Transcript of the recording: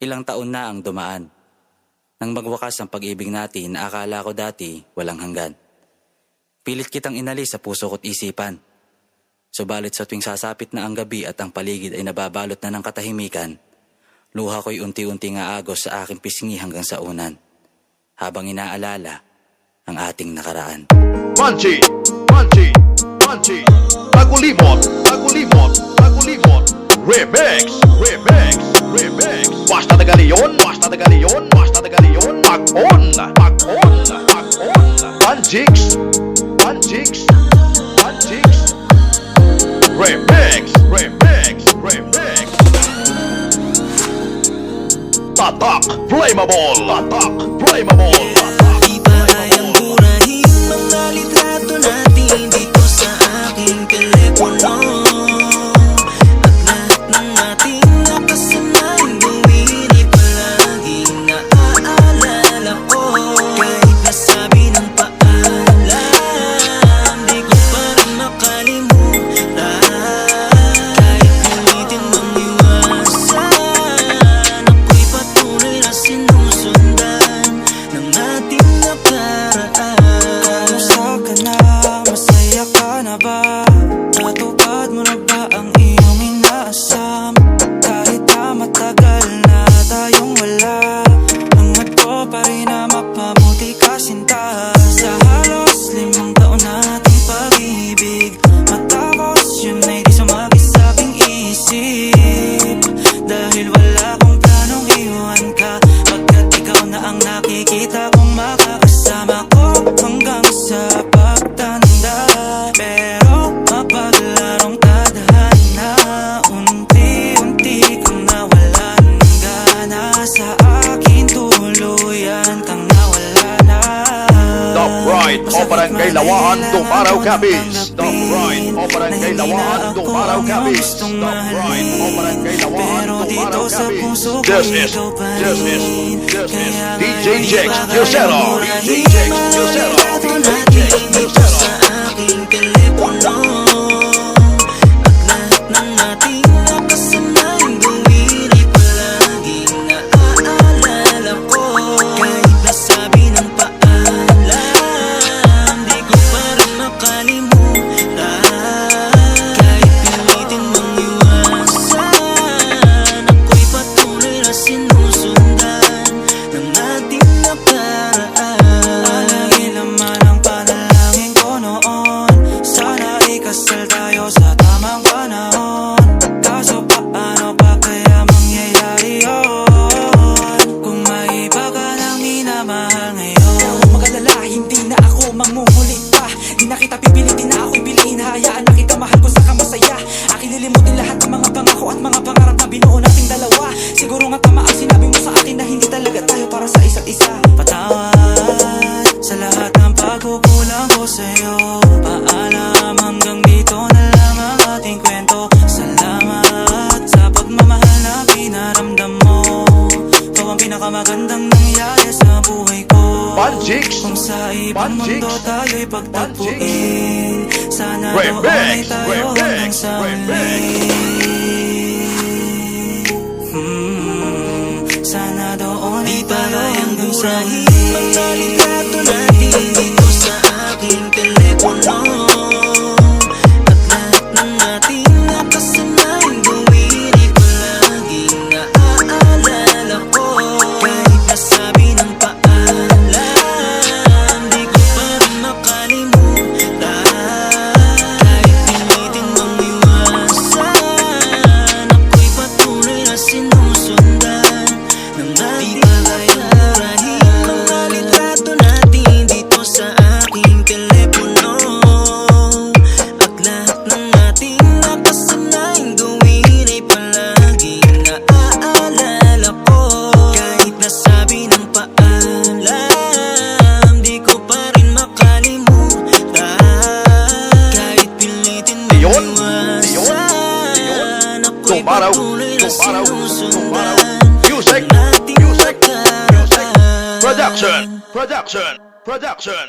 Ilang taon na ang dumaan. Nang magwakas ang pag-ibig natin na akala ko dati walang hanggan. Pilit kitang inalis sa puso ko't isipan. Subalit sa tuwing sasapit na ang gabi at ang paligid ay nababalot na ng katahimikan, luha ko'y unti-unti nga agos sa aking pisngi hanggang sa unan, habang inaalala ang ating nakaraan. Manchi, Manchi, Manchi, Tagulimot, Tagulimot, Tagulimot, Remix, Remix, Remix. Basta Tagalion, basta Tagalion, basta Tagalion. Pag-on, pag-on, pag-on. Manchix, Manchix, Manchix. Remix, Remix, Remix. Tatak, flammable, tatak, flammable, tatak. Di ba kayang burahin mga litrato natin dito sa aking telepono? At lahat ng ating nakasanayang gawin ay palaging naaalala ko. Kahit nasabi ng paalam, di ko pa rin makalimutan. Kahit pilitin mong iwasan, ako'y patuloy na sinusundan ng ating nakaraan. Kamusta ka na? Masaya ka na ba? Natupad mo na ba ang iyong inaasam? Kahit na matagal na tayong wala, hangad ko pa rin na mapabuti ka sinta. Sa halos 5 taon nating pag-ibig, matapos yun ay di sumagi sa aking isip. Dahil wala akong planong iwan ka, pagkat ikaw na ang nakikita kong makakasama ko hanggang sa pagtanda. Pero mapaglarong tadhana, unti-unti kang nawalan ng gana. Sa akin tuluyan kang nawala na. Top right o Barangay Lawan, Dumaraw Capiz. Top right o Barangay Lawan, Dumaraw Capiz. Top right o Barangay Lawan, Dumaraw Capiz. This is DJ Jex Yosero. DJ Jex Yosero. DJ Jex Yosero. Sa aking telepono, at lahat ng ating nakasanayang gawin ay palaging naaalala ko. Kahit nasabi ng paalam, di ko pa rin makalimutan. Kahit pilitin mong iwasan, ako'y patuloy na sinusundan ng ating nakaraan. Alangin naman ang panalangin ko noon, sana ikasal tayo sa tamang panahon. Kaso paano pa kaya mangyayari yun, kung may iba ka nang minamahal ngayon? Huwag mag-alala, hindi na ako mangungulit pa. Di na kita pipilitin na ako'y piliin. Hayaan na kita, mahal ko sa kamasaya. Akin lilimutin lahat ng mga pangako at mga pangarap na binuo nating dalawa. Siguro nga tama ang sinabi mo sa akin na hindi talaga tayo para sa isa't isa. Patawad sa lahat ng pagkukulang ko sa'yo. Paalam, hanggang dito na lang ang ating kwento. Salamat sa pagmamahal na pinaramdam mo. Ikaw ang pinakamagandang nangyari sa buhay ko. Manchix, Kung sa ibang Manchix, mundo tayo'y pagtagpuin, sana doon Remix, ay tayo Remix, hanggang sa huli. Sana doon ay tayo hanggang sa huli. Mga litrato natin dito sa aking telepono, at lahat ng ating nakasanayang gawin ay palaging naaalala ko. Kahit nasabi ng paalam, di ko pa rin makalimutan. Kahit pilitin mong iwasan, ako'y patuloy na sinusundan ng ating pag-ayarahin. Mga litrato natin dito sa aking telepono, at lahat ng ating nakasanayang gawin ay palaging naaalala ko. Kahit nasabi ng paalam, di ko pa rin makalimutan. Kahit pilitin mo iwasan, ako'y Dumaraw, patuloy na Dumaraw, sinusundan Music, ng ating Music, Music. nakaraan. Production, Production, Production.